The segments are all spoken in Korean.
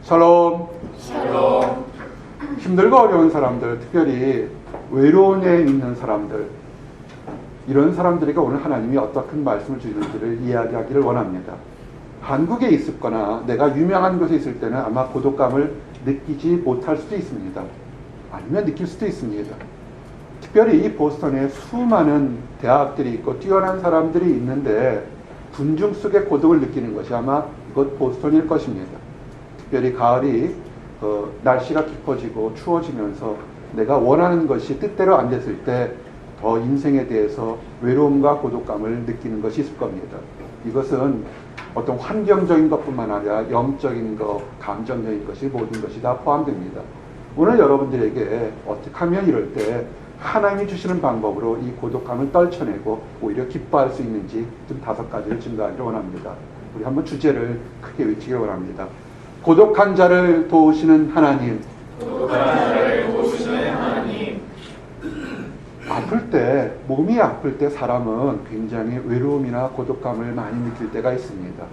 샬롬. 샬롬. 힘들고 어려운 사람들, 특별히 외로운 데 있는 사람들, 이런 사람들에게 오늘 하나님이 어떤 말씀을 주시는지를 이야기하기를 원합니다. 한국에 있었거나 내가 유명한 곳에 있을 때는 아마 고독감을 느끼지 못할 수도 있습니다. 아니면 느낄 수도 있습니다. 특별히 이 보스턴에 수많은 대학들이 있고 뛰어난 사람들이 있는데 군중 속의 고독을 느끼는 것이 아마 이곳 보스턴일 것입니다. 특별히 가을이 날씨가 깊어지고 추워지면서 내가 원하는 것이 뜻대로 안 됐을 때 더 인생에 대해서 외로움과 고독감을 느끼는 것이 있을 겁니다. 이것은 어떤 환경적인 것뿐만 아니라 영적인 것, 감정적인 것이 모든 것이 다 포함됩니다. 오늘 여러분들에게 어떻게 하면 이럴 때 하나님이 주시는 방법으로 이 고독감을 떨쳐내고 오히려 기뻐할 수 있는지 좀 5가지를 증거하기를 원합니다. 우리 한번 주제를 크게 외치기를 원합니다. 고독한 자를 도우시는 하나님. 고독한 자를 도우시는 하나님. 아플 때, 몸이 아플 때 사람은 굉장히 외로움이나 고독감을 많이 느낄 때가 있습니다.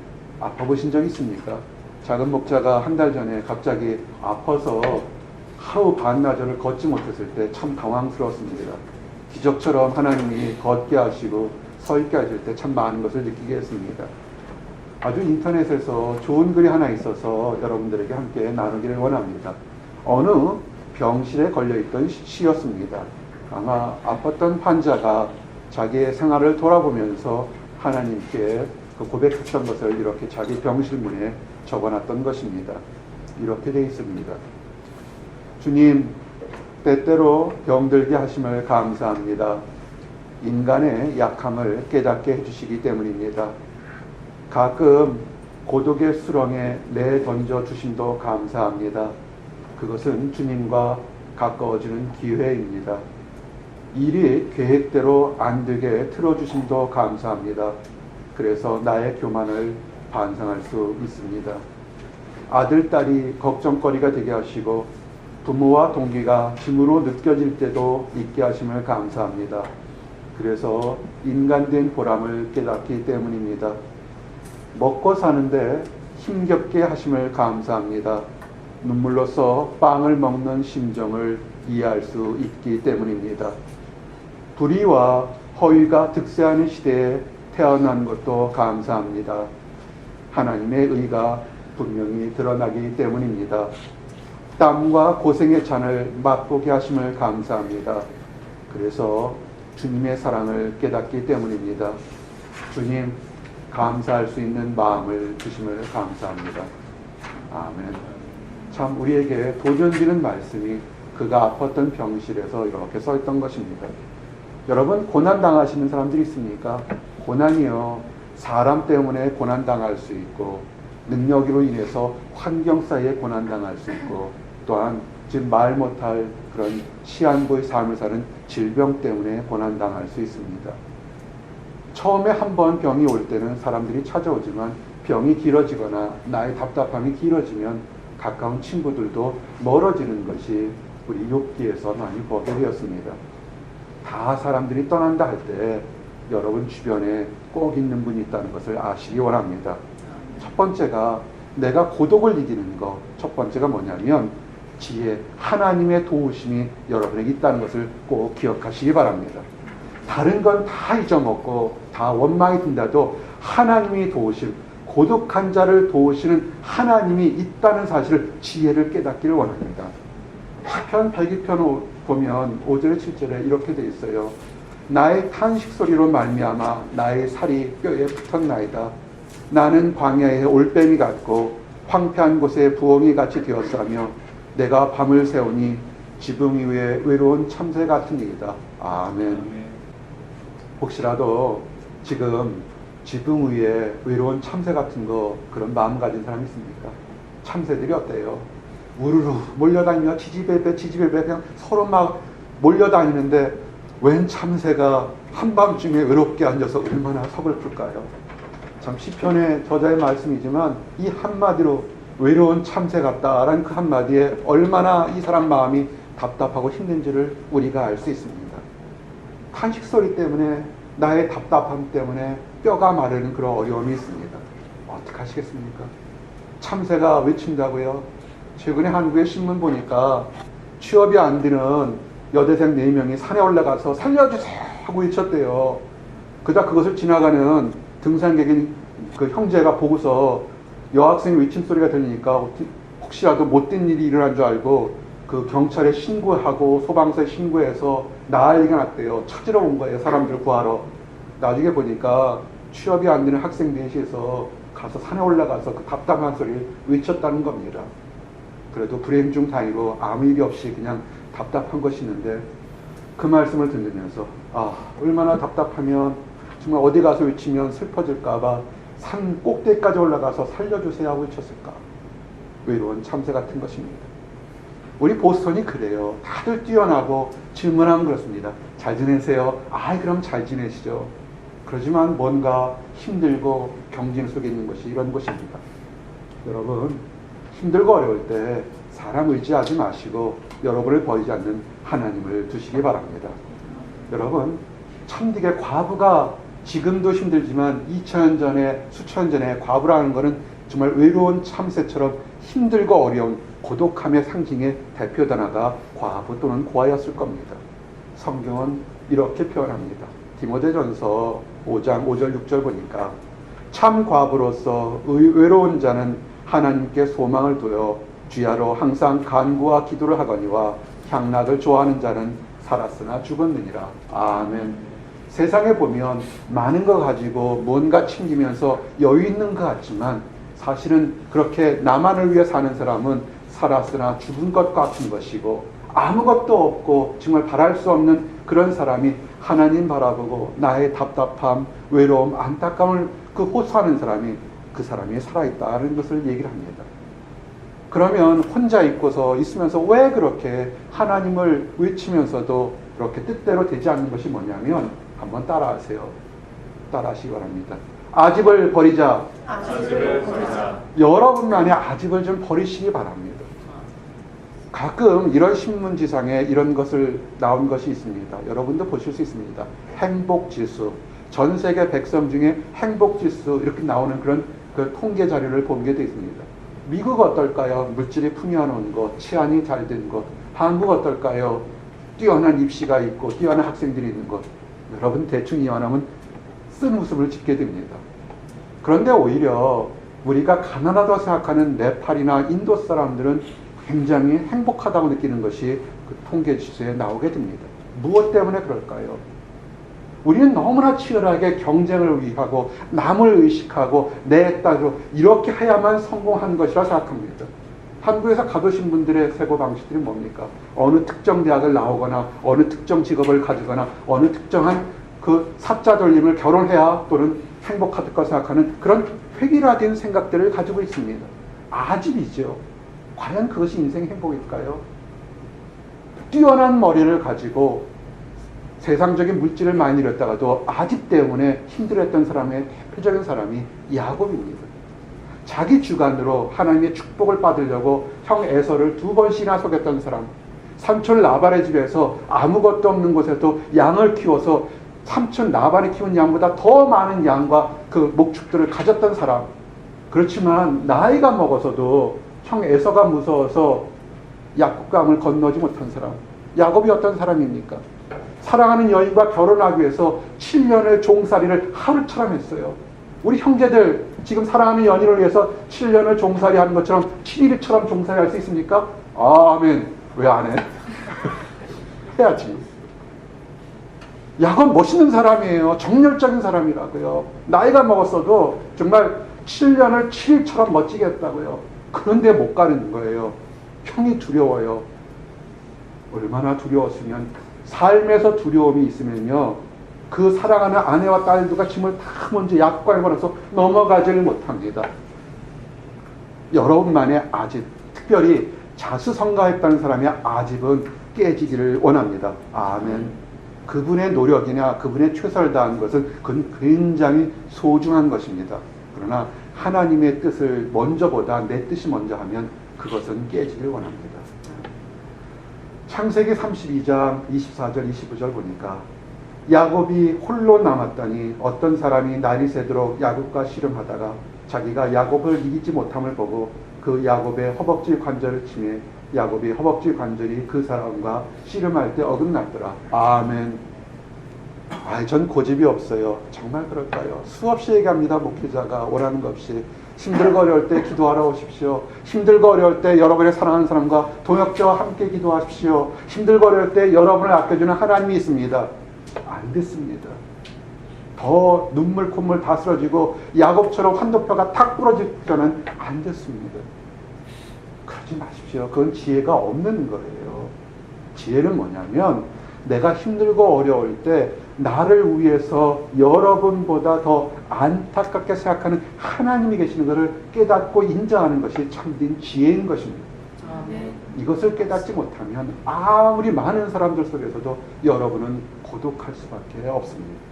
아파보신 적 있습니까? 작은 목자가 한 달 전에 갑자기 아파서 하루 반나절을 걷지 못했을 때 참 당황스러웠습니다. 기적처럼 하나님이 걷게 하시고 서 있게 하실 때 참 많은 것을 느끼게 했습니다. 아주 인터넷에서 좋은 글이 하나 있어서 여러분들에게 함께 나누기를 원합니다. 어느 병실에 걸려있던 시였습니다. 아마 아팠던 환자가 자기의 생활을 돌아보면서 하나님께 그 고백했던 것을 이렇게 자기 병실문에 적어놨던 것입니다. 이렇게 되어 있습니다. 주님, 때때로 병들게 하심을 감사합니다. 인간의 약함을 깨닫게 해주시기 때문입니다. 가끔 고독의 수렁에 내던져 주심도 감사합니다. 그것은 주님과 가까워지는 기회입니다. 일이 계획대로 안 되게 틀어주심도 감사합니다. 그래서 나의 교만을 반성할 수 있습니다. 아들, 딸이 걱정거리가 되게 하시고 부모와 동기가 짐으로 느껴질 때도 있게 하심을 감사합니다. 그래서 인간된 보람을 깨닫기 때문입니다. 먹고 사는데 힘겹게 하심을 감사합니다. 눈물로써 빵을 먹는 심정을 이해할 수 있기 때문입니다. 불의와 허위가 득세하는 시대에 태어난 것도 감사합니다. 하나님의 의가 분명히 드러나기 때문입니다. 땀과 고생의 잔을 맛보게 하심을 감사합니다. 그래서 주님의 사랑을 깨닫기 때문입니다. 주님, 감사할 수 있는 마음을 주심을 감사합니다. 아멘. 참 우리에게 도전되는 말씀이 그가 아팠던 병실에서 이렇게 써 있던 것입니다. 여러분, 고난당하시는 사람들이 있습니까? 고난이요, 사람 때문에 고난당할 수 있고 능력으로 인해서 환경 사이에 고난당할 수 있고 또한 지금 말 못할 그런 시한부의 삶을 사는 질병 때문에 고난당할 수 있습니다. 처음에 한번 병이 올 때는 사람들이 찾아오지만 병이 길어지거나 나의 답답함이 길어지면 가까운 친구들도 멀어지는 것이 우리 욥기에서 많이 보게 되었습니다. 다 사람들이 떠난다 할 때 여러분 주변에 꼭 있는 분이 있다는 것을 아시기 원합니다. 첫 번째가 내가 고독을 이기는 것. 첫 번째가 뭐냐면 지혜, 하나님의 도우심이 여러분에게 있다는 것을 꼭 기억하시기 바랍니다. 다른 건 다 잊어먹고 다 원망이 든다도 하나님이 도우심, 고독한 자를 도우시는 하나님이 있다는 사실을, 지혜를 깨닫기를 원합니다. 시편 102편 보면 5절에 7절에 이렇게 되어 있어요. 나의 탄식 소리로 말미암아 나의 살이 뼈에 붙었나이다. 나는 광야의 올빼미 같고 황폐한 곳에 부엉이 같이 되었으며 내가 밤을 새우니 지붕 위에 외로운 참새 같은 이이다. 아멘. 혹시라도 지금 지붕 위에 외로운 참새 같은 거 그런 마음 가진 사람 있습니까? 참새들이 어때요? 우르르 몰려다니며 지지배배 그냥 서로 막 몰려다니는데 웬 참새가 한밤중에 외롭게 앉아서 얼마나 서글플까요? 참 시편의 저자의 말씀이지만 이 한마디로 외로운 참새 같다라는 그 한마디에 얼마나 이 사람 마음이 답답하고 힘든지를 우리가 알 수 있습니다. 탄식 소리 때문에, 나의 답답함 때문에 뼈가 마르는 그런 어려움이 있습니다. 어떻게 하시겠습니까? 참새가 외친다고요? 최근에 한국의 신문 보니까 취업이 안 되는 여대생 4명이 산에 올라가서 살려주세요 하고 외쳤대요. 그러다 그것을 지나가는 등산객인 그 형제가 보고서 여학생의 외침소리가 들리니까 혹시라도 못된 일이 일어난 줄 알고 그 경찰에 신고하고 소방서에 신고해서 난리가 났대요. 찾으러 온 거예요. 사람들 구하러. 나중에 보니까 취업이 안 되는 학생 넷이서 가서 산에 올라가서 그 답답한 소리를 외쳤다는 겁니다. 그래도 불행 중 다행으로 아무 일이 없이 그냥 답답한 것이 있는데 그 말씀을 들으면서 얼마나 답답하면 정말 어디 가서 외치면 슬퍼질까봐 산 꼭대기까지 올라가서 살려주세요 하고 외쳤을까. 외로운 참새 같은 것입니다. 우리 보스턴이 그래요. 다들 뛰어나고 질문하면 그렇습니다. 잘 지내세요? 그럼 잘 지내시죠. 그렇지만 뭔가 힘들고 경쟁 속에 있는 것이 이런 것입니다. 여러분, 힘들고 어려울 때 사람 의지하지 마시고 여러분을 버리지 않는 하나님을 두시기 바랍니다. 여러분, 참되게 과부가 지금도 힘들지만 2000년 전에 수천 년 전에 과부라는 것은 정말 외로운 참새처럼 힘들고 어려운 고독함의 상징의 대표 단어가 과부 또는 고아였을 겁니다. 성경은 이렇게 표현합니다. 디모데전서 5장 5절 6절 보니까 참 과부로서 외로운 자는 하나님께 소망을 두어 주야로 항상 간구와 기도를 하거니와 향락을 좋아하는 자는 살았으나 죽었느니라. 아멘. 세상에 보면 많은 거 가지고 뭔가 챙기면서 여유 있는 것 같지만 사실은 그렇게 나만을 위해 사는 사람은 살았으나 죽은 것 같은 것이고 아무것도 없고 정말 바랄 수 없는 그런 사람이 하나님 바라보고 나의 답답함, 외로움, 안타까움을 호소하는 사람이 그 사람이 살아있다는 것을 얘기를 합니다. 그러면 혼자 있으면서 왜 그렇게 하나님을 외치면서도 그렇게 뜻대로 되지 않는 것이 뭐냐면 한번 따라하세요. 따라하시기 바랍니다. 아집을 버리자. 아집을 버리자. 여러분만의 아집을 좀 버리시기 바랍니다. 가끔 이런 신문지상에 이런 것을 나온 것이 있습니다. 여러분도 보실 수 있습니다. 행복지수. 전 세계 백성 중에 행복지수 이렇게 나오는 그런 그 통계 자료를 보게 되어 있습니다. 미국 어떨까요? 물질이 풍요한 것, 치안이 잘 된 것. 한국 어떨까요? 뛰어난 입시가 있고 뛰어난 학생들이 있는 것. 여러분 대충 이완하면 쓴 웃음을 짓게 됩니다. 그런데 오히려 우리가 가난하다고 생각하는 네팔이나 인도 사람들은 굉장히 행복하다고 느끼는 것이 그 통계 지수에 나오게 됩니다. 무엇 때문에 그럴까요? 우리는 너무나 치열하게 경쟁을 위하고 남을 의식하고 내 딸로 이렇게 해야만 성공한 것이라 생각합니다. 한국에서 가보신 분들의 사고방식들이 뭡니까? 어느 특정 대학을 나오거나 어느 특정 직업을 가지거나 어느 특정한 그 사자 돌림을 결혼해야 또는 행복할 것 생각하는 그런 획일화된 생각들을 가지고 있습니다. 아집이죠. 과연 그것이 인생의 행복일까요? 뛰어난 머리를 가지고 세상적인 물질을 많이 잃었다가도 아집 때문에 힘들었던 사람의 대표적인 사람이 야곱입니다. 자기 주관으로 하나님의 축복을 받으려고 형 에서를 2번씩이나 속였던 사람, 삼촌 라반의 집에서 아무것도 없는 곳에도 양을 키워서 삼촌 라반이 키운 양보다 더 많은 양과 그 목축들을 가졌던 사람. 그렇지만 나이가 먹어서도 형 에서가 무서워서 야곱강을 건너지 못한 사람. 야곱이 어떤 사람입니까? 사랑하는 여인과 결혼하기 위해서 7년의 종살이를 하루처럼 했어요. 우리 형제들 지금 사랑하는 연인을 위해서 7년을 종살이 하는 것처럼 7일처럼 종살이 할 수 있습니까? 아멘. 왜 안 해? 해야지. 야곱 멋있는 사람이에요. 정열적인 사람이라고요. 나이가 먹었어도 정말 7년을 7일처럼 멋지게 했다고요. 그런데 못 가는 거예요. 형이 두려워요. 얼마나 두려웠으면 삶에서 두려움이 있으면요. 그 사랑하는 아내와 딸들과 짐을 다 먼저 약관에 걸어서 넘어가지를 못합니다. 여러분만의 아집, 특별히 자수성가했다는 사람의 아집은 깨지기를 원합니다. 아멘. 그분의 노력이나 그분의 최선을 다한 것은 그건 굉장히 소중한 것입니다. 그러나 하나님의 뜻을 먼저보다 내 뜻이 먼저 하면 그것은 깨지기를 원합니다. 창세기 32장 24절 25절 보니까 야곱이 홀로 남았더니 어떤 사람이 날이 새도록 야곱과 씨름하다가 자기가 야곱을 이기지 못함을 보고 그 야곱의 허벅지 관절을 치매 야곱이 허벅지 관절이 그 사람과 씨름할 때 어긋났더라. 아멘. 전 고집이 없어요. 정말 그럴까요? 수없이 얘기합니다. 목회자가 오라는 것 없이. 힘들고 어려울 때 기도하러 오십시오. 힘들고 어려울 때 여러분의 사랑하는 사람과 동역자와 함께 기도하십시오. 힘들고 어려울 때 여러분을 아껴주는 하나님이 있습니다. 안 됐습니다. 더 눈물 콧물 다 쓰러지고 야곱처럼 환도표가 탁 부러질 때는 안 됐습니다. 그러지 마십시오. 그건 지혜가 없는 거예요. 지혜는 뭐냐면 내가 힘들고 어려울 때 나를 위해서 여러분보다 더 안타깝게 생각하는 하나님이 계시는 것을 깨닫고 인정하는 것이 참된 지혜인 것입니다. 이것을 깨닫지 못하면 아무리 많은 사람들 속에서도 여러분은 고독할 수밖에 없습니다.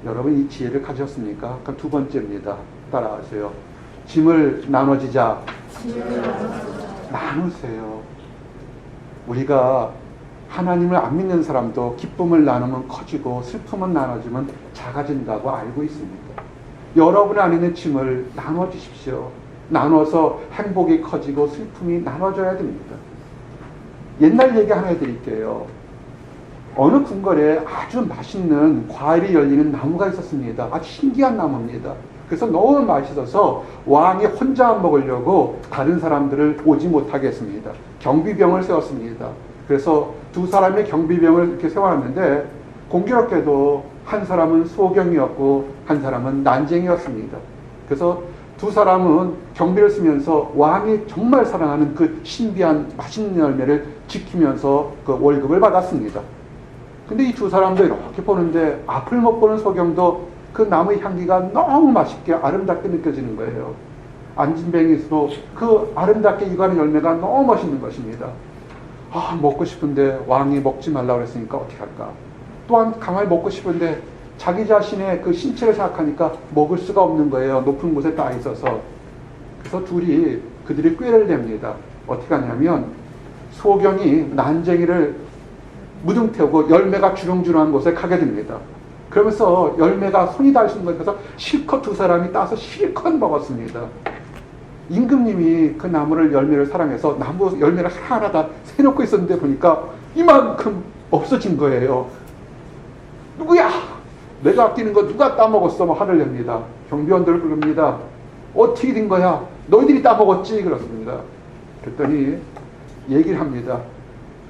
여러분 이 지혜를 가졌습니까? 그럼 두 번째입니다. 따라하세요. 짐을 나눠지자. 나누세요. 우리가 하나님을 안 믿는 사람도 기쁨을 나누면 커지고 슬픔은 나눠주면 작아진다고 알고 있습니다. 여러분 안에 있는 짐을 나눠주십시오. 나눠서 행복이 커지고 슬픔이 나눠져야 됩니다. 옛날 얘기 하나 해드릴게요. 어느 궁궐에 아주 맛있는 과일이 열리는 나무가 있었습니다. 아주 신기한 나무입니다. 그래서 너무 맛있어서 왕이 혼자 먹으려고 다른 사람들을 오지 못하게 했습니다. 경비병을 세웠습니다. 그래서 두 사람의 경비병을 이렇게 세워놨는데 공교롭게도 한 사람은 소경이었고 한 사람은 난쟁이였습니다. 그래서 두 사람은 경비를 쓰면서 왕이 정말 사랑하는 그 신비한 맛있는 열매를 지키면서 그 월급을 받았습니다. 근데 이 두 사람도 이렇게 보는데 앞을 못 보는 소경도 그 나무의 향기가 너무 맛있게 아름답게 느껴지는 거예요. 안진뱅이도 그 아름답게 익어가는 열매가 너무 멋있는 것입니다. 먹고 싶은데 왕이 먹지 말라고 했으니까 어떻게 할까? 또한 가만히 먹고 싶은데 자기 자신의 그 신체를 생각하니까 먹을 수가 없는 거예요. 높은 곳에 따 있어서. 그래서 둘이 그들이 꾀를 냅니다. 어떻게 하냐면 소경이 난쟁이를 무등 태우고 열매가 주렁주렁한 곳에 가게 됩니다. 그러면서 열매가 손이 닿을 수 있는 곳에 가서 실컷 두 사람이 따서 실컷 먹었습니다. 임금님이 그 나무를 열매를 사랑해서 나무 열매를 하나 다 세놓고 있었는데 보니까 이만큼 없어진 거예요. 누구야? 내가 아끼는 거 누가 따먹었어? 화를 냅니다. 경비원들을 부릅니다. 어떻게 된 거야? 너희들이 따먹었지? 그렇습니다. 그랬더니 얘기를 합니다.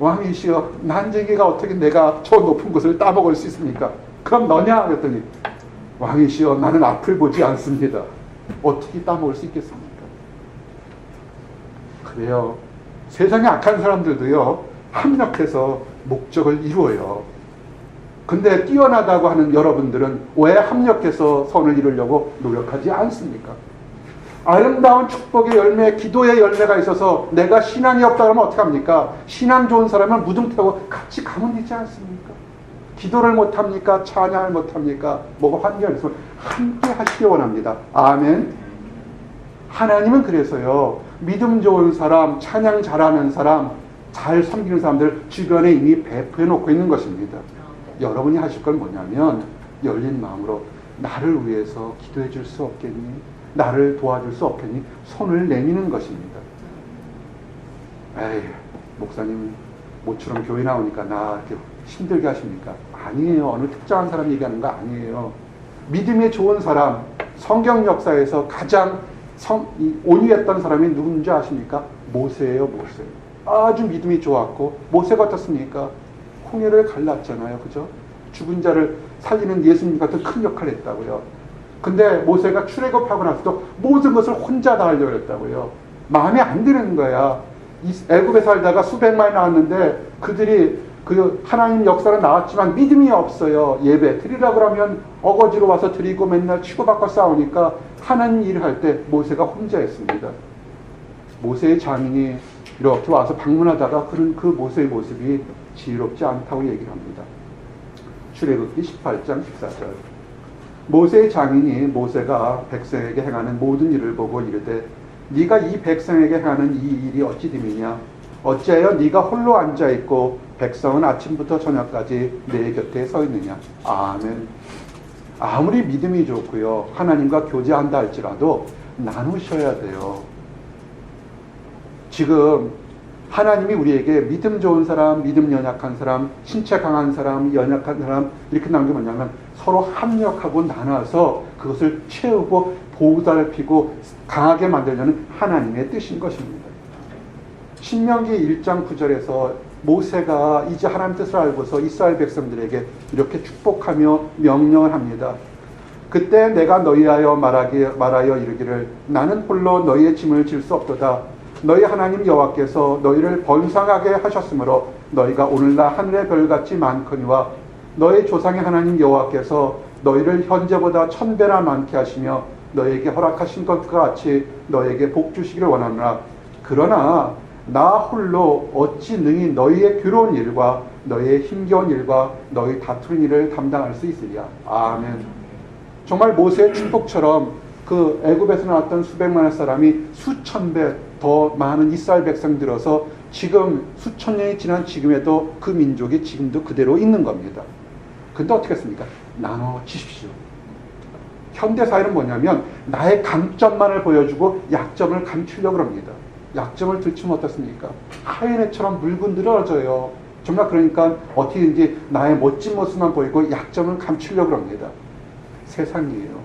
왕이시여, 난쟁이가 어떻게 내가 저 높은 곳을 따먹을 수 있습니까? 그럼 너냐? 그랬더니 왕이시여, 나는 앞을 보지 않습니다. 어떻게 따먹을 수 있겠습니까? 그래요. 세상에 악한 사람들도요, 합력해서 목적을 이루어요. 근데 뛰어나다고 하는 여러분들은 왜 합력해서 선을 이루려고 노력하지 않습니까? 아름다운 축복의 열매, 기도의 열매가 있어서 내가 신앙이 없다 그러면 어떡합니까? 신앙 좋은 사람은 무등 태우고 같이 가면 되지 않습니까? 기도를 못합니까? 찬양을 못합니까? 뭐가 환경이 있으면 함께 하시기 원합니다. 아멘. 하나님은 그래서요, 믿음 좋은 사람, 찬양 잘하는 사람, 잘 섬기는 사람들 주변에 이미 배포해 놓고 있는 것입니다. 여러분이 하실 건 뭐냐면 열린 마음으로 나를 위해서 기도해 줄 수 없겠니? 나를 도와줄 수 없겠니? 손을 내미는 것입니다. 에이, 목사님 모처럼 교회 나오니까 나 이렇게 힘들게 하십니까? 아니에요. 어느 특정한 사람 얘기하는 거 아니에요. 믿음이 좋은 사람, 성경 역사에서 가장 온유했던 사람이 누군지 아십니까? 모세예요. 모세. 아주 믿음이 좋았고, 모세가 어떻습니까? 홍해를 갈랐잖아요. 그죠? 죽은 자를 살리는 예수님 같은 큰 역할을 했다고요. 근데 모세가 출애굽하고 나서도 모든 것을 혼자 다 하려고 했다고요. 마음에 안 드는 거야. 애굽에 살다가 수백만이 나왔는데 그들이 그 하나님 역사는 나왔지만 믿음이 없어요. 예배 드리라고 하면 어거지로 와서 드리고 맨날 치고받고 싸우니까 하나님 일을 할 때 모세가 혼자 했습니다. 모세의 장인이 이렇게 와서 방문하다가 그런 그 모세의 모습이 지혜롭지 않다고 얘기를 합니다. 출애굽기 18장 14절. 모세의 장인이 모세가 백성에게 행하는 모든 일을 보고 이르되 네가 이 백성에게 행하는 이 일이 어찌 됨이냐? 어찌하여 네가 홀로 앉아있고 백성은 아침부터 저녁까지 내 곁에 서 있느냐? 아멘. 아무리 믿음이 좋고요, 하나님과 교제한다 할지라도 나누셔야 돼요. 지금 하나님이 우리에게 믿음 좋은 사람, 믿음 연약한 사람, 신체 강한 사람, 연약한 사람 이렇게 나온 게 뭐냐면 서로 합력하고 나눠서 그것을 채우고 보살피고 강하게 만들려는 하나님의 뜻인 것입니다. 신명기 1장 9절에서 모세가 이제 하나님 뜻을 알고서 이스라엘 백성들에게 이렇게 축복하며 명령을 합니다. 그때 내가 너희하여 말하여 이르기를 나는 홀로 너희의 짐을 질 수 없도다. 너희 하나님 여호와께서 너희를 번성하게 하셨으므로 너희가 오늘날 하늘의 별같이 많거니와 너희 조상의 하나님 여호와께서 너희를 현재보다 1000배나 많게 하시며 너희에게 허락하신 것과 같이 너희에게 복 주시기를 원하노라. 그러나 나 홀로 어찌 능히 너희의 괴로운 일과 너희의 힘겨운 일과 너희 다투는 일을 담당할 수 있으랴. 아멘. 정말 모세의 축복처럼 그 애굽에서 나왔던 수백만의 사람이 수천 배 더 많은 이스라엘 백성 들어서 지금 수천 년이 지난 지금에도 그 민족이 지금도 그대로 있는 겁니다. 근데 어떻게 했습니까? 나눠 주십시오. 현대사회는 뭐냐면 나의 강점만을 보여주고 약점을 감추려고 합니다. 약점을 들추면 어떻습니까? 하이네처럼 물고 늘어져요. 정말 그러니까 어떻게든지 나의 멋진 모습만 보이고 약점을 감추려고 합니다. 세상이에요.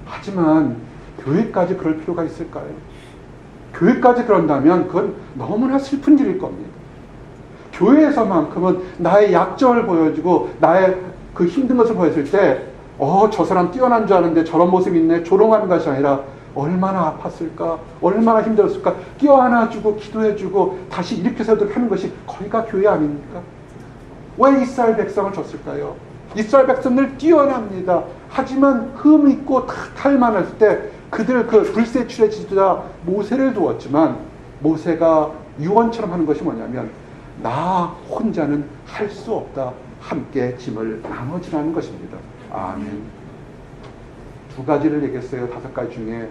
하지만 교회까지 그럴 필요가 있을까요? 교회까지 그런다면 그건 너무나 슬픈 일일 겁니다. 교회에서만큼은 나의 약점을 보여주고 나의 그 힘든 것을 보였을 때 저 사람 뛰어난 줄 아는데 저런 모습이 있네 조롱하는 것이 아니라 얼마나 아팠을까 얼마나 힘들었을까 껴안아주고 기도해주고 다시 일으켜 세우도록 하는 것이 거기가 교회 아닙니까? 왜 이스라엘 백성을 줬을까요? 이스라엘 백성들 뛰어납니다. 하지만 흠 있고 탈만할 때 그들 그 불세출의 지도자 모세를 두었지만 모세가 유언처럼 하는 것이 뭐냐면 나 혼자는 할 수 없다. 함께 짐을 나눠지라는 것입니다. 아멘. 두 가지를 얘기했어요. 5가지 중에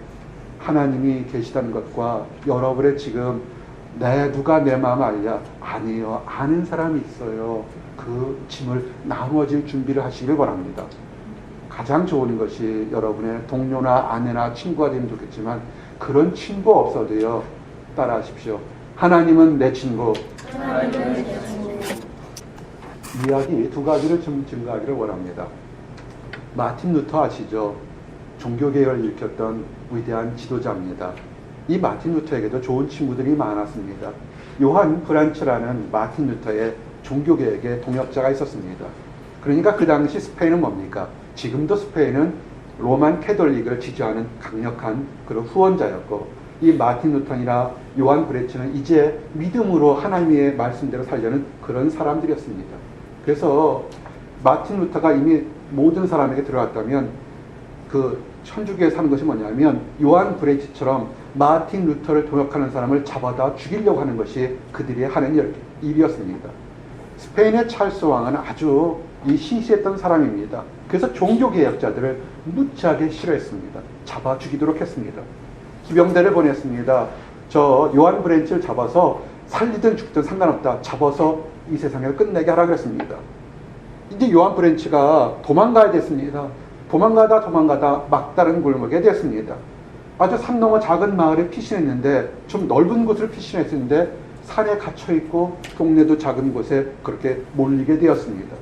하나님이 계시다는 것과 여러분의 지금 누가 내 마음 알냐? 아니에요. 아는 사람이 있어요. 그 짐을 나누어질 준비를 하시길 바랍니다. 가장 좋은 것이 여러분의 동료나 아내나 친구가 되면 좋겠지만 그런 친구 없어도요. 따라하십시오. 하나님은 내 친구. 이야기 2가지를 좀 증가하기를 원합니다. 마틴 루터 아시죠? 종교개혁을 일으켰던 위대한 지도자입니다. 이 마틴 루터에게도 좋은 친구들이 많았습니다. 요한 브란츠라는 마틴 루터의 종교개혁의 동역자가 있었습니다. 그러니까 그 당시 스페인은 뭡니까? 지금도 스페인은 로만 캐톨릭을 지지하는 강력한 그런 후원자였고 이 마틴 루터나 요한 브란츠는 이제 믿음으로 하나님의 말씀대로 살려는 그런 사람들이었습니다. 그래서 마틴 루터가 이미 모든 사람에게 들어갔다면 그 천주교에 사는 것이 뭐냐면 요한 브레이치처럼 마틴 루터를 동역하는 사람을 잡아다 죽이려고 하는 것이 그들이 하는 일이었습니다. 스페인의 찰스 왕은 아주 시시했던 사람입니다. 그래서 종교개혁자들을 무지하게 싫어했습니다. 잡아 죽이도록 했습니다. 기병대를 보냈습니다. 저 요한 브레이치를 잡아서 살리든 죽든 상관없다. 잡아서 이 세상을 끝내게 하라 그랬습니다. 이제 요한 브랜치가 도망가야 됐습니다. 도망가다 막다른 골목에 됐습니다. 아주 산 넘어 작은 마을에 피신했는데 좀 넓은 곳을 피신했는데 산에 갇혀있고 동네도 작은 곳에 그렇게 몰리게 되었습니다.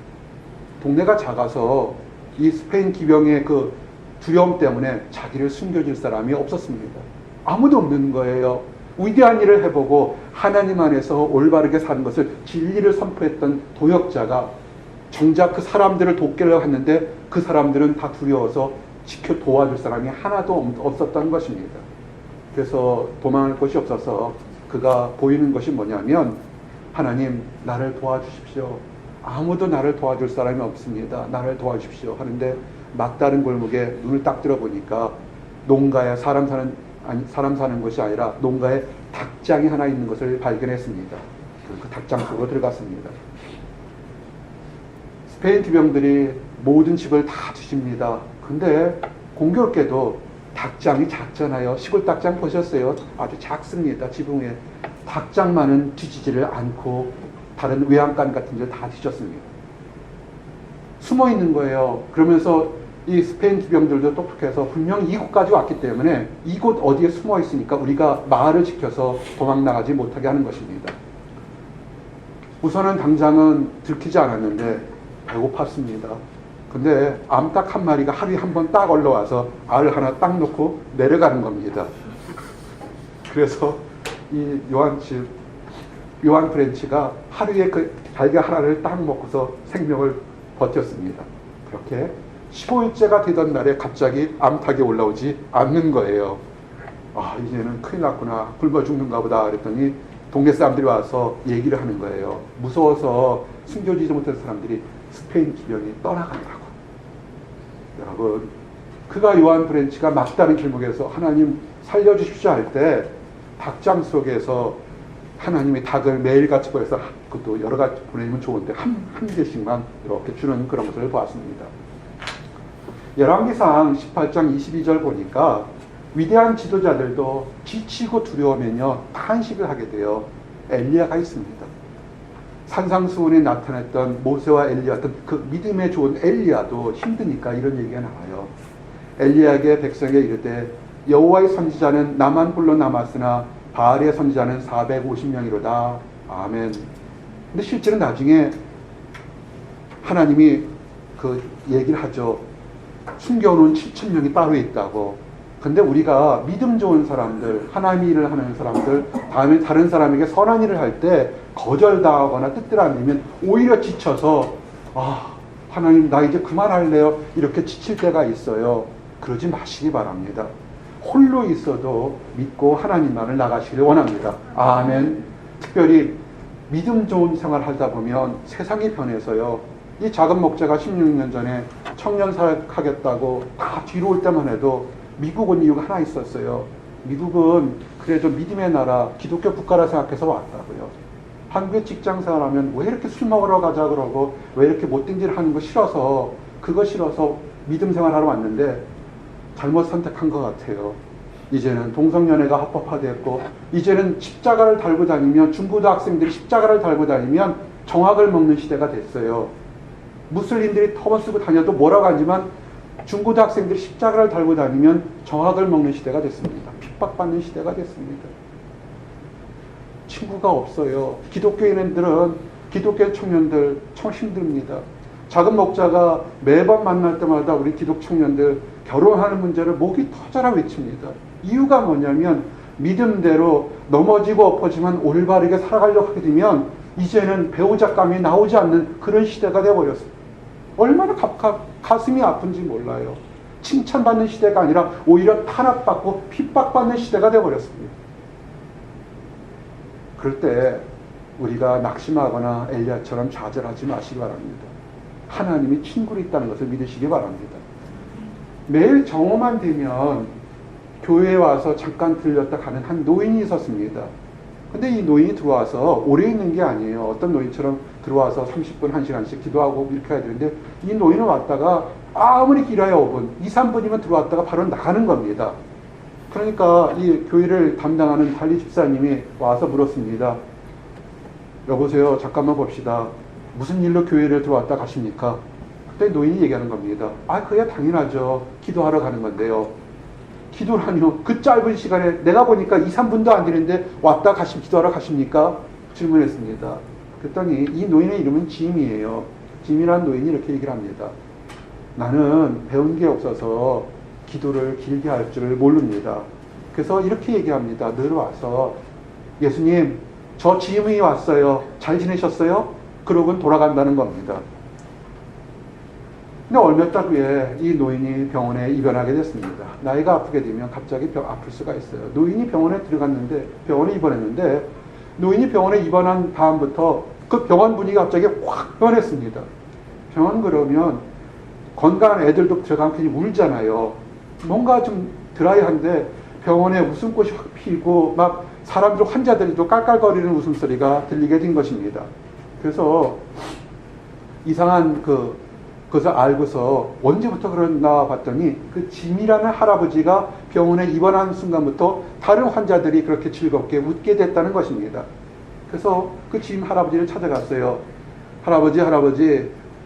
동네가 작아서 이 스페인 기병의 그 두려움 때문에 자기를 숨겨줄 사람이 없었습니다. 아무도 없는 거예요. 위대한 일을 해보고 하나님 안에서 올바르게 사는 것을 진리를 선포했던 도역자가 정작 그 사람들을 돕기를 했는데 그 사람들은 다 두려워서 지켜 도와줄 사람이 하나도 없었던 것입니다. 그래서 도망할 곳이 없어서 그가 보이는 것이 뭐냐면 하나님 나를 도와주십시오. 아무도 나를 도와줄 사람이 없습니다. 나를 도와주십시오 하는데 막다른 골목에 눈을 딱 들어보니까 농가에 사람 사는 것이 아니라 농가에 닭장이 하나 있는 것을 발견했습니다. 그 닭장 속으로 들어갔습니다. 스페인 기병들이 모든 집을 다 뒤집니다. 근데 공교롭게도 닭장이 작잖아요. 시골 닭장 보셨어요? 아주 작습니다. 지붕에. 닭장만은 뒤지지를 않고 다른 외양간 같은 데를 다 뒤졌습니다. 숨어 있는 거예요. 그러면서 이 스페인 기병들도 똑똑해서 분명히 이곳까지 왔기 때문에 이곳 어디에 숨어 있으니까 우리가 마을을 지켜서 도망 나가지 못하게 하는 것입니다. 우선은 당장은 들키지 않았는데 배고팠습니다. 근데 암탉 한 마리가 하루에 한 번 딱 올라와서 알 하나 딱 놓고 내려가는 겁니다. 그래서 이 요한 프렌치가 하루에 그 달걀 하나를 딱 먹고서 생명을 버텼습니다. 그렇게 15일째가 되던 날에 갑자기 암탉이 올라오지 않는 거예요. 아, 이제는 큰일 났구나. 굶어 죽는가 보다. 그랬더니 동네 사람들이 와서 얘기를 하는 거예요. 무서워서 숨겨지지 못한 사람들이 스페인 기병이 떠나간다고. 여러분, 그가 요한 프렌치가 막다른 길목에서 하나님 살려주십시오 할 때 닭장 속에서 하나님이 닭을 매일같이 보여서 그것도 여러 가지 보내면 좋은데 한 개씩만 이렇게 주는 그런 것을 보았습니다. 열왕기상 18장 22절 보니까 위대한 지도자들도 지치고 두려우면요 탄식을 하게 돼요. 엘리야가 있습니다. 산상수훈에 나타났던 모세와 엘리야 같은 그 믿음에 좋은 엘리야도 힘드니까 이런 얘기가 나와요. 엘리야에게 백성에게 이르되 여호와의 선지자는 나만 홀로 남았으나 바알의 선지자는 450명이로다. 아멘. 근데 실제로 나중에 하나님이 그 얘기를 하죠. 숨겨놓은 7,000명이 따로 있다고. 근데 우리가 믿음 좋은 사람들, 하나님 일을 하는 사람들, 다음에 다른 사람에게 선한 일을 할 때 거절당하거나 뜻대로 안 되면 오히려 지쳐서 하나님 나 이제 그만할래요. 이렇게 지칠 때가 있어요. 그러지 마시기 바랍니다. 홀로 있어도 믿고 하나님만을 나가시기를 원합니다. 아멘. 특별히 믿음 좋은 생활을 하다 보면 세상이 변해서요. 이 작은 목자가 16년 전에 청년 사역하겠다고 다 뒤로 올 때만 해도 미국 온 이유가 하나 있었어요. 미국은 그래도 믿음의 나라, 기독교 국가라 생각해서 왔다고요. 한국에 직장 생활하면 왜 이렇게 술 먹으러 가자 그러고 왜 이렇게 못된 짓을 하는 거 싫어서 그거 싫어서 믿음 생활하러 왔는데 잘못 선택한 것 같아요. 이제는 동성연애가 합법화됐고 이제는 십자가를 달고 다니면 중고등학생들이 십자가를 달고 다니면 정학을 먹는 시대가 됐어요. 무슬림들이 터번 쓰고 다녀도 뭐라고 하지만 중고등학생들이 십자가를 달고 다니면 정학을 먹는 시대가 됐습니다. 핍박받는 시대가 됐습니다. 친구가 없어요. 기독교인들은 기독교 청년들 참 힘듭니다. 작은 목자가 매번 만날 때마다 우리 기독 청년들 결혼하는 문제를 목이 터져라 외칩니다. 이유가 뭐냐면 믿음대로 넘어지고 엎어지만 올바르게 살아가려고 하게 되면 이제는 배우자감이 나오지 않는 그런 시대가 되어버렸습니다. 얼마나 가슴이 아픈지 몰라요. 칭찬받는 시대가 아니라 오히려 탄압받고 핍박받는 시대가 되어버렸습니다. 그럴 때 우리가 낙심하거나 엘리야처럼 좌절하지 마시기 바랍니다. 하나님이 친구로 있다는 것을 믿으시기 바랍니다. 매일 정오만 되면 교회에 와서 잠깐 들렸다 가는 한 노인이 있었습니다. 근데 이 노인이 들어와서 오래 있는 게 아니에요. 어떤 노인처럼 들어와서 30분, 1시간씩 기도하고 이렇게 해야 되는데 이 노인은 왔다가 아무리 길어야 5분, 2, 3분이면 들어왔다가 바로 나가는 겁니다. 그러니까 이 교회를 담당하는 관리 집사님이 와서 물었습니다. 여보세요, 잠깐만 봅시다. 무슨 일로 교회를 들어왔다 가십니까? 그때 노인이 얘기하는 겁니다. 그야 당연하죠. 기도하러 가는 건데요. 기도라뇨? 그 짧은 시간에 내가 보니까 2, 3분도 안 되는데 왔다 기도하러 가십니까? 질문했습니다. 그랬더니 이 노인의 이름은 짐이에요. 짐이라는 노인이 이렇게 얘기를 합니다. 나는 배운 게 없어서 기도를 길게 할 줄을 모릅니다. 그래서 이렇게 얘기합니다. 늘 와서 예수님, 저 짐이 왔어요. 잘 지내셨어요? 그러고는 돌아간다는 겁니다. 근데 얼마 달 후에 이 노인이 병원에 입원하게 됐습니다. 나이가 아프게 되면 갑자기 아플 수가 있어요. 노인이 병원에 들어갔는데, 병원에 입원했는데, 노인이 병원에 입원한 다음부터 그 병원 분위기가 갑자기 확 변했습니다. 병원 그러면 건강한 애들도 들어가면 괜히 울잖아요. 뭔가 좀 드라이한데 병원에 웃음꽃이 확 피고 막 사람들, 환자들도 깔깔거리는 웃음소리가 들리게 된 것입니다. 그래서 이상한 그것을 알고서 언제부터 그러나 봤더니 그 짐이라는 할아버지가 병원에 입원한 순간부터 다른 환자들이 그렇게 즐겁게 웃게 됐다는 것입니다. 그래서 그 짐 할아버지를 찾아갔어요. 할아버지,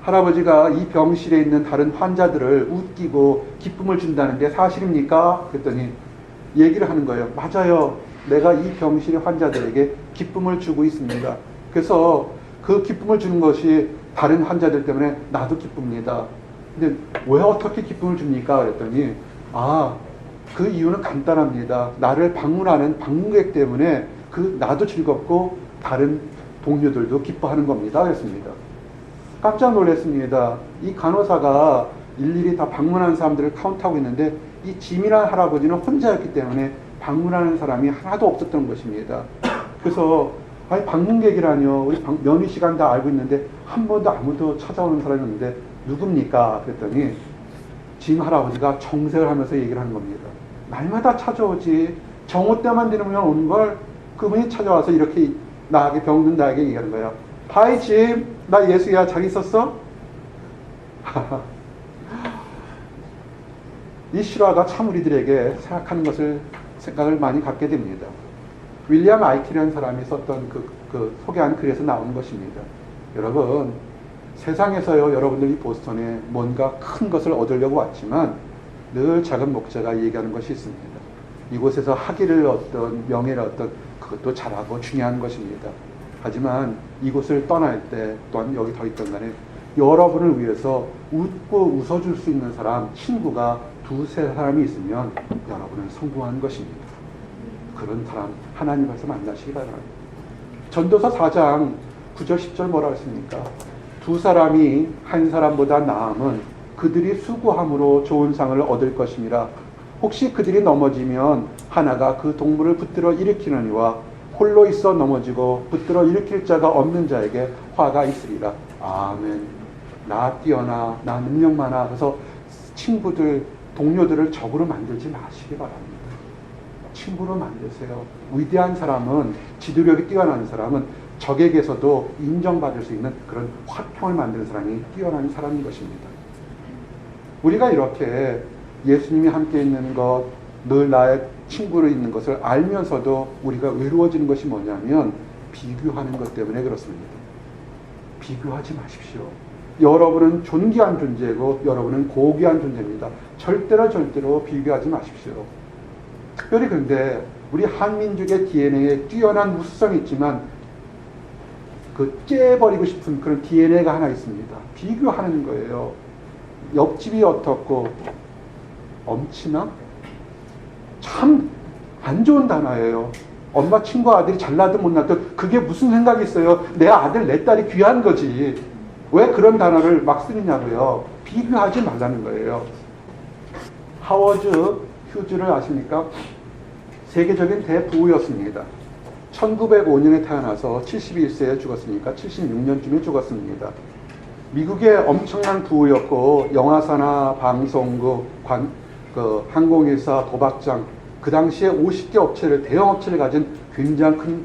할아버지가 이 병실에 있는 다른 환자들을 웃기고 기쁨을 준다는 게 사실입니까? 그랬더니 얘기를 하는 거예요. 맞아요. 내가 이 병실의 환자들에게 기쁨을 주고 있습니다. 그래서 그 기쁨을 주는 것이 다른 환자들 때문에 나도 기쁩니다. 근데 왜 어떻게 기쁨을 줍니까? 그랬더니 그 이유는 간단합니다. 나를 방문하는 방문객 때문에 나도 즐겁고 다른 동료들도 기뻐하는 겁니다. 그랬습니다. 깜짝 놀랐습니다. 이 간호사가 일일이 다 방문하는 사람들을 카운트하고 있는데 이 짐이라는 할아버지는 혼자였기 때문에 방문하는 사람이 하나도 없었던 것입니다. 그래서 방문객이라뇨. 우리 면회 시간 다 알고 있는데 한 번도 아무도 찾아오는 사람이 없는데 누굽니까? 그랬더니 짐 할아버지가 정색을 하면서 얘기를 하는 겁니다. 날마다 찾아오지. 정오 때만 되면 오는 걸 그분이 찾아와서 이렇게 나에게 병든 나에게 얘기하는 거야. 하이 짐, 나 예수야. 잘 있었어? 이 실화가 참 우리들에게 생각을 많이 갖게 됩니다. 윌리엄 아이키라는 사람이 썼던 소개한 글에서 나오는 것입니다. 여러분, 세상에서요, 여러분들이 보스턴에 뭔가 큰 것을 얻으려고 왔지만 늘 작은 목자가 얘기하는 것이 있습니다. 이곳에서 학위를 얻던 명예를 얻던 그것도 잘하고 중요한 것입니다. 하지만 이곳을 떠날 때 또한 여기 더 있던 간에 여러분을 위해서 웃고 웃어줄 수 있는 사람, 친구가 두세 사람이 있으면 여러분은 성공한 것입니다. 그런 사람 하나님 앞에서 만나시기 바랍니다. 전도서 4장 9절 10절 뭐라고 했습니까? 두 사람이 한 사람보다 나음은 그들이 수고함으로 좋은 상을 얻을 것임이라. 혹시 그들이 넘어지면 하나가 그 동물을 붙들어 일으키느니와 홀로 있어 넘어지고 붙들어 일으킬 자가 없는 자에게 화가 있으리라. 아멘. 나 뛰어나, 나 능력 많아. 그래서 친구들, 동료들을 적으로 만들지 마시기 바랍니다. 친구로 만드세요. 위대한 사람은, 지도력이 뛰어난 사람은 적에게서도 인정받을 수 있는 그런 화평을 만드는 사람이 뛰어난 사람인 것입니다. 우리가 이렇게 예수님이 함께 있는 것, 늘 나의 친구로 있는 것을 알면서도 우리가 외로워지는 것이 뭐냐면 비교하는 것 때문에 그렇습니다. 비교하지 마십시오. 여러분은 존귀한 존재고 여러분은 고귀한 존재입니다. 절대로 비교하지 마십시오. 특별히 그런데 우리 한민족의 DNA에 뛰어난 무수성이 있지만 째버리고 싶은 그런 DNA가 하나 있습니다. 비교하는 거예요. 옆집이 어떻고 엄친아? 참 안 좋은 단어예요. 엄마 친구 아들이 잘나든 못나든 그게 무슨 생각이 있어요. 내 아들 내 딸이 귀한 거지. 왜 그런 단어를 막 쓰느냐고요. 비교하지 말라는 거예요. 하워드 휴즈를 아십니까? 세계적인 대부였습니다. 1905년에 태어나서 71세에 죽었으니까 76년쯤에 죽었습니다. 미국의 엄청난 부였고 영화사나 방송국, 항공회사, 도박장 그 당시에 50개 업체를 대형 업체를 가진 굉장히 큰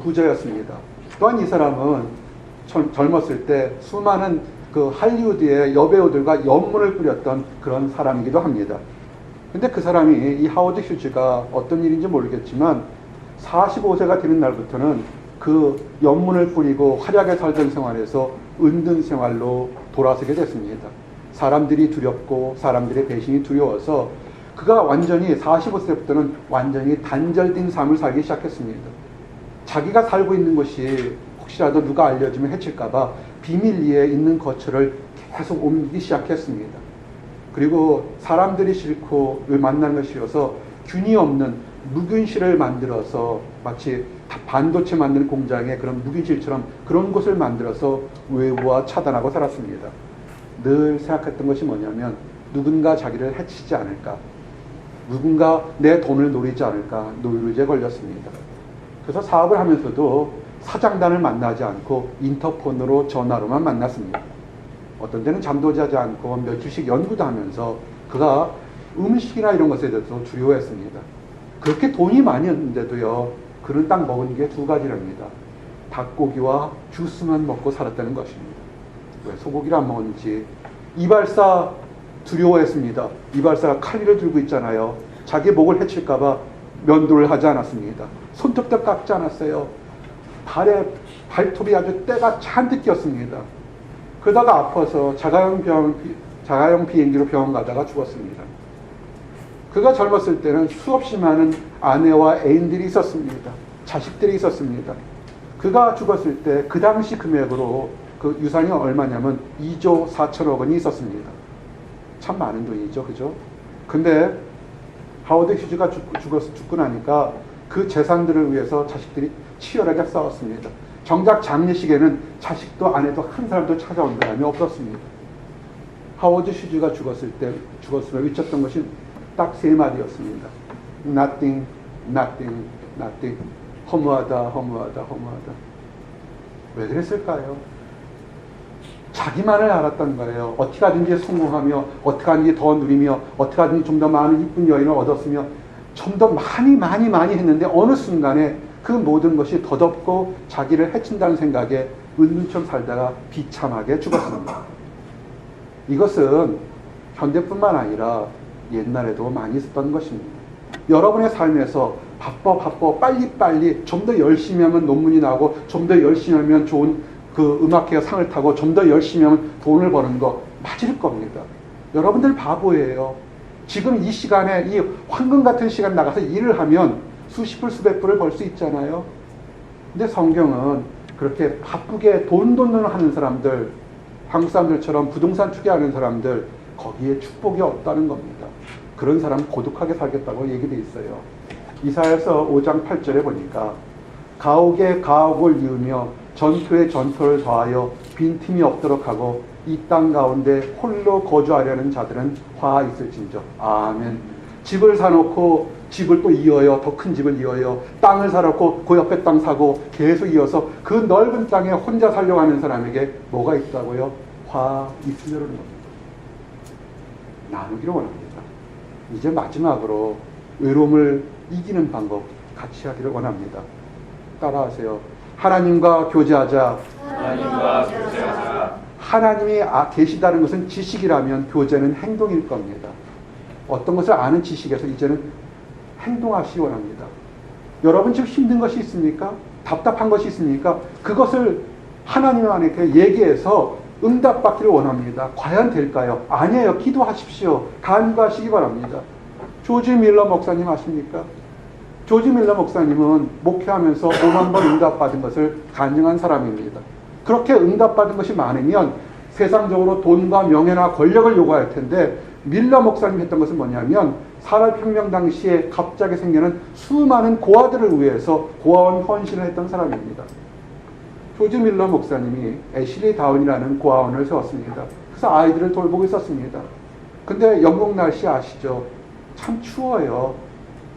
부자였습니다. 또한 이 사람은 젊었을 때 수많은 할리우드의 여배우들과 연문을 뿌렸던 그런 사람이기도 합니다. 근데 그 사람이 이 하워드 휴즈가 어떤 일인지 모르겠지만 45세가 되는 날부터는 그 연문을 뿌리고 활약에 살던 생활에서 은둔 생활로 돌아서게 됐습니다. 사람들이 두렵고 사람들의 배신이 두려워서 그가 완전히 45세부터는 완전히 단절된 삶을 살기 시작했습니다. 자기가 살고 있는 곳이 혹시라도 누가 알려주면 해칠까봐 비밀리에 있는 거처를 계속 옮기기 시작했습니다. 그리고 사람들이 싫고 만나는 것이 싫어서 균이 없는 무균실을 만들어서 마치 반도체 만드는 공장의 그런 무균실처럼 그런 곳을 만들어서 외부와 차단하고 살았습니다. 늘 생각했던 것이 뭐냐면 누군가 자기를 해치지 않을까, 누군가 내 돈을 노리지 않을까 노이로제에 걸렸습니다. 그래서 사업을 하면서도 사장단을 만나지 않고 인터폰으로 전화로만 만났습니다. 어떤 때는 잠도 자지 않고 몇 주씩 연구도 하면서 그가 음식이나 이런 것에 대해서 두려워했습니다. 그렇게 돈이 많이 없는데도요, 그는 딱 먹은 게 두 가지랍니다. 닭고기와 주스만 먹고 살았다는 것입니다. 왜 소고기를 안 먹었는지. 이발사 두려워했습니다. 이발사가 칼리를 들고 있잖아요. 자기 목을 해칠까봐 면도를 하지 않았습니다. 손톱도 깎지 않았어요. 발톱이 아주 때가 잔뜩 꼈습니다. 그러다가 아파서 자가용 비행기로 병원 가다가 죽었습니다. 그가 젊었을 때는 수없이 많은 아내와 애인들이 있었습니다. 자식들이 있었습니다. 그가 죽었을 때 그 당시 금액으로 그 유산이 얼마냐면 2조 4천억 원이 있었습니다. 참 많은 돈이죠. 그죠? 근데 하워드 휴즈가 죽고 나니까 그 재산들을 위해서 자식들이 치열하게 싸웠습니다. 정작 장례식에는 자식도 아내도 한 사람도 찾아온 사람이 없었습니다. 하워드 휴즈가 죽었으면 외쳤던 것이 딱 세 마디였습니다. Nothing, nothing, nothing. 허무하다, 허무하다, 허무하다. 왜 그랬을까요? 자기만을 알았던 거예요. 어떻게 하든지 성공하며, 어떻게 하든지 더 누리며, 어떻게 하든지 좀 더 많은 이쁜 여인을 얻었으며, 좀 더 많이 했는데 어느 순간에 그 모든 것이 덧없고 자기를 해친다는 생각에 은둔처럼 살다가 비참하게 죽었습니다. 이것은 현대뿐만 아니라 옛날에도 많이 있었던 것입니다. 여러분의 삶에서 바빠 빨리 좀 더 열심히 하면 논문이 나오고 좀 더 열심히 하면 좋은 그 음악회가 상을 타고 좀 더 열심히 하면 돈을 버는 거 맞을 겁니다. 여러분들 바보예요. 지금 이 시간에 이 황금 같은 시간 나가서 일을 하면 수십 불 수백 불을 벌 수 있잖아요. 근데 성경은 그렇게 바쁘게 돈 하는 사람들, 한국 사람들처럼 부동산 투기하는 사람들 거기에 축복이 없다는 겁니다. 그런 사람 고독하게 살겠다고 얘기되어 있어요. 이사야서 5장 8절에 보니까 가옥에 가옥을 이으며 전투에 전투를 더하여 빈틈이 없도록 하고 이 땅 가운데 홀로 거주하려는 자들은 화 있을진저. 아멘. 집을 사놓고 집을 또 이어요. 더 큰 집을 이어요. 땅을 사놓고 그 옆에 땅 사고 계속 이어서 그 넓은 땅에 혼자 살려고 하는 사람에게 뭐가 있다고요? 화 있으려는 겁니다. 나누기를 원합니다. 이제 마지막으로 외로움을 이기는 방법 같이 하기를 원합니다. 따라하세요. 하나님과 교제하자. 하나님과 교제하자. 하나님이 계시다는 것은 지식이라면 교제는 행동일 겁니다. 어떤 것을 아는 지식에서 이제는 행동하시기 원합니다. 여러분 지금 힘든 것이 있습니까? 답답한 것이 있습니까? 그것을 하나님 안에 얘기해서 응답받기를 원합니다. 과연 될까요? 아니에요. 기도하십시오. 간구하시기 바랍니다. 조지 밀러 목사님 아십니까? 조지 밀러 목사님은 목회하면서 5만 번 응답받은 것을 간증한 사람입니다. 그렇게 응답받은 것이 많으면 세상적으로 돈과 명예나 권력을 요구할 텐데 밀러 목사님이 했던 것은 뭐냐면 산업혁명 당시에 갑자기 생기는 수많은 고아들을 위해서 고아원 헌신을 했던 사람입니다. 조지 밀러 목사님이 애슐리 다운이라는 고아원을 세웠습니다. 그래서 아이들을 돌보고 있었습니다. 근데 영국 날씨 아시죠? 참 추워요.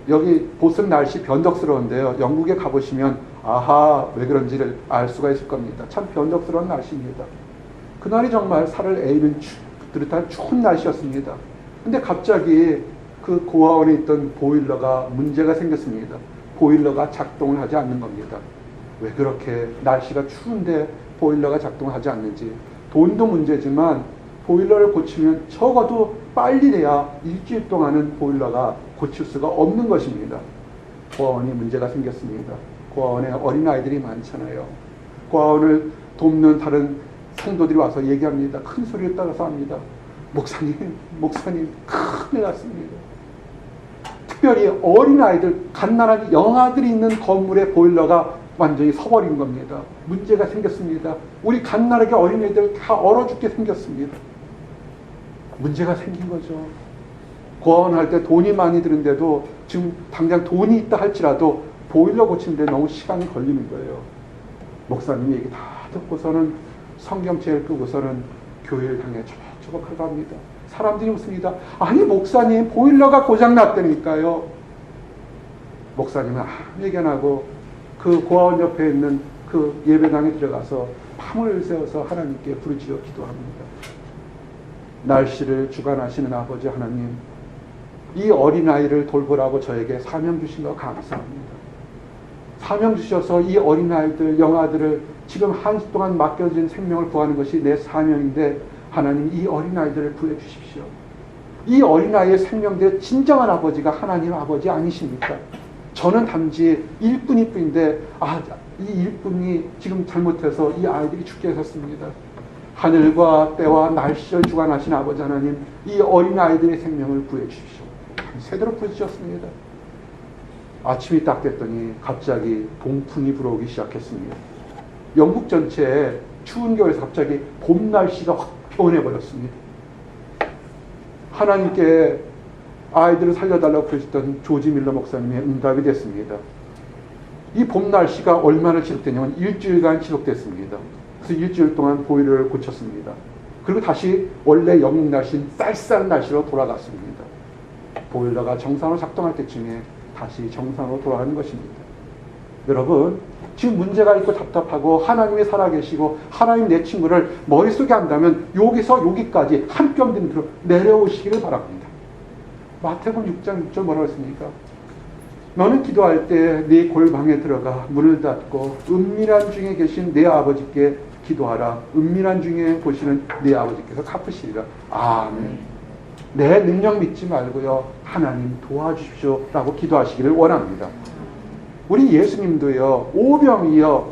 여기 보슨 날씨 변덕스러운데요. 영국에 가보시면 아하 왜 그런지를 알 수가 있을 겁니다. 참 변덕스러운 날씨입니다. 그날이 정말 살을 에이는 듯한 추운 날씨였습니다. 근데 갑자기 그 고아원에 있던 보일러가 문제가 생겼습니다. 보일러가 작동을 하지 않는 겁니다. 왜 그렇게 날씨가 추운데 보일러가 작동하지 않는지. 돈도 문제지만 보일러를 고치면 적어도 빨리 돼야 일주일 동안은 보일러가 고칠 수가 없는 것입니다. 고아원이 문제가 생겼습니다. 고아원에 어린아이들이 많잖아요. 고아원을 돕는 다른 성도들이 와서 얘기합니다. 큰 소리를 따라서 합니다. 목사님 큰일 났습니다. 특별히 어린아이들, 갓난아기 영아들이 있는 건물의 보일러가 완전히 서버린 겁니다. 문제가 생겼습니다. 우리 갓난아기 어린애들 다 얼어 죽게 생겼습니다. 문제가 생긴 거죠. 고아원할 때 돈이 많이 드는데도 지금 당장 돈이 있다 할지라도 보일러 고치는데 너무 시간이 걸리는 거예요. 목사님 얘기 다 듣고서는 성경책을 끄고서는 교회를 향해 저벅저벅 가갑니다. 사람들이 묻습니다. 아니 목사님 보일러가 고장났다니까요. 목사님은 얘기 안 하고 그 고아원 옆에 있는 그 예배당에 들어가서 밤을 새워서 하나님께 부르짖어 기도합니다. 날씨를 주관하시는 아버지 하나님, 이 어린아이를 돌보라고 저에게 사명 주신 거 감사합니다. 사명 주셔서 이 어린아이들, 영아들을 지금 한시 동안 맡겨진 생명을 구하는 것이 내 사명인데 하나님 이 어린아이들을 구해 주십시오. 이 어린아이의 생명들의 진정한 아버지가 하나님 아버지 아니십니까? 저는 단지 일꾼일 뿐인데 이 일꾼이 지금 잘못해서 이 아이들이 죽게 하셨습니다. 하늘과 때와 날씨를 주관하신 아버지 하나님, 이 어린아이들의 생명을 구해주십시오. 새대로 부르셨습니다. 아침이 딱 됐더니 갑자기 동풍이 불어오기 시작했습니다. 영국 전체에 추운 겨울에서 갑자기 봄 날씨가 확 변해버렸습니다. 하나님께 아이들을 살려달라고 그러셨던 조지 밀러 목사님의 응답이 됐습니다. 이 봄 날씨가 얼마나 지속되냐면 일주일간 지속됐습니다. 그래서 일주일 동안 보일러를 고쳤습니다. 그리고 다시 원래 영국 날씨인 쌀쌀한 날씨로 돌아갔습니다. 보일러가 정상으로 작동할 때쯤에 다시 정상으로 돌아가는 것입니다. 여러분, 지금 문제가 있고 답답하고 하나님이 살아계시고 하나님 내 친구를 머릿속에 한다면 여기서 여기까지 한 뼘 들어 내려오시기를 바랍니다. 마태복음 6장 6절 뭐라고 했습니까? 너는 기도할 때 네 골방에 들어가 문을 닫고 은밀한 중에 계신 내 아버지께 기도하라. 은밀한 중에 보시는 네 아버지께서 갚으시리라. 아멘. 내 능력 믿지 말고요, 하나님 도와주십시오 라고 기도하시기를 원합니다. 우리 예수님도요, 오병이어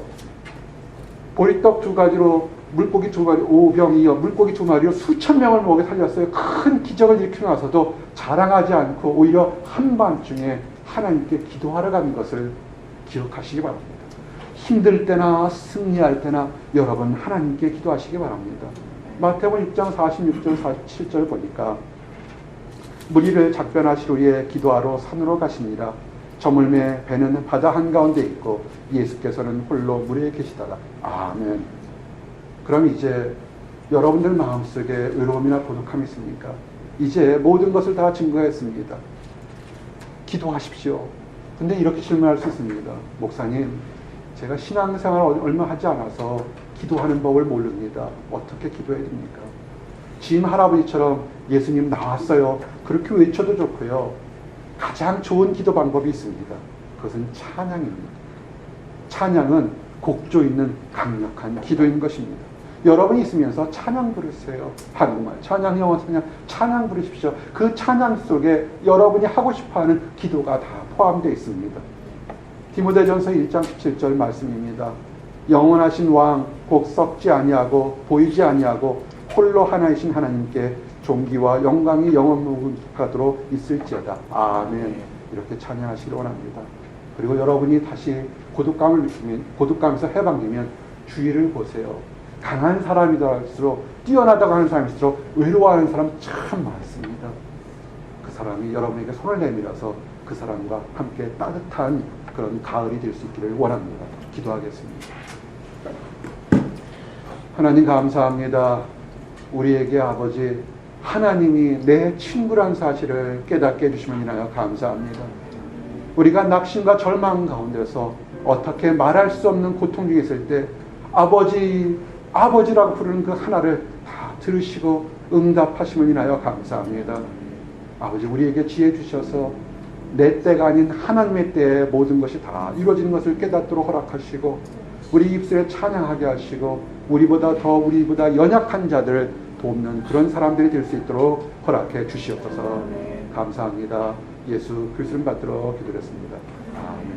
보리떡 2가지로 물고기 2마리, 오병이어 물고기 2마리로 수천 명을 먹여 살렸어요. 큰 기적을 일으키고 나서도 자랑하지 않고 오히려 한밤중에 하나님께 기도하러 가는 것을 기억하시기 바랍니다. 힘들 때나 승리할 때나 여러분 하나님께 기도하시기 바랍니다. 마태복음 6장 46절 47절 보니까 무리를 작별하시루에 기도하러 산으로 가시니라. 저물매 배는 바다 한가운데 있고 예수께서는 홀로 물에 계시다가. 아멘. 그럼 이제 여러분들 마음속에 외로움이나 고독함이 있습니까? 이제 모든 것을 다 증거했습니다. 기도하십시오. 근데 이렇게 질문할 수 있습니다. 목사님, 제가 신앙생활을 얼마 하지 않아서 기도하는 법을 모릅니다. 어떻게 기도해야 됩니까? 짐 할아버지처럼 예수님 나왔어요. 그렇게 외쳐도 좋고요. 가장 좋은 기도 방법이 있습니다. 그것은 찬양입니다. 찬양은 곡조 있는 강력한 기도인 것입니다. 여러분이 있으면서 찬양 부르세요. 한국말 찬양, 영어 찬양 부르십시오. 그 찬양 속에 여러분이 하고 싶어하는 기도가 다 포함되어 있습니다. 디모데전서 1장 17절 말씀입니다. 영원하신 왕 곧 썩지 아니하고 보이지 아니하고 홀로 하나이신 하나님께 존귀와 영광이 영원무궁하도록 있을지어다. 아멘. 이렇게 찬양하시기 원합니다. 그리고 여러분이 다시 고독감을 느끼면, 고독감에서 해방되면 주위를 보세요. 강한 사람이더라도 뛰어나다고 하는 사람일수록 외로워하는 사람 참 많습니다. 그 사람이 여러분에게 손을 내밀어서 그 사람과 함께 따뜻한 그런 가을이 될 수 있기를 원합니다. 기도하겠습니다. 하나님 감사합니다. 우리에게 아버지 하나님이 내 친구란 사실을 깨닫게 해주시면 인하여 감사합니다. 우리가 낙심과 절망 가운데서 어떻게 말할 수 없는 고통 중에 있을 때 아버지라고 부르는 그 하나를 다 들으시고 응답하심을 인하여 감사합니다. 아버지, 우리에게 지혜 주셔서 내 때가 아닌 하나님의 때에 모든 것이 다 이루어지는 것을 깨닫도록 허락하시고 우리 입술에 찬양하게 하시고 우리보다 연약한 자들을 돕는 그런 사람들이 될 수 있도록 허락해 주시옵소서. 감사합니다. 예수 그리스도를 받들어 기도했습니다. 아멘.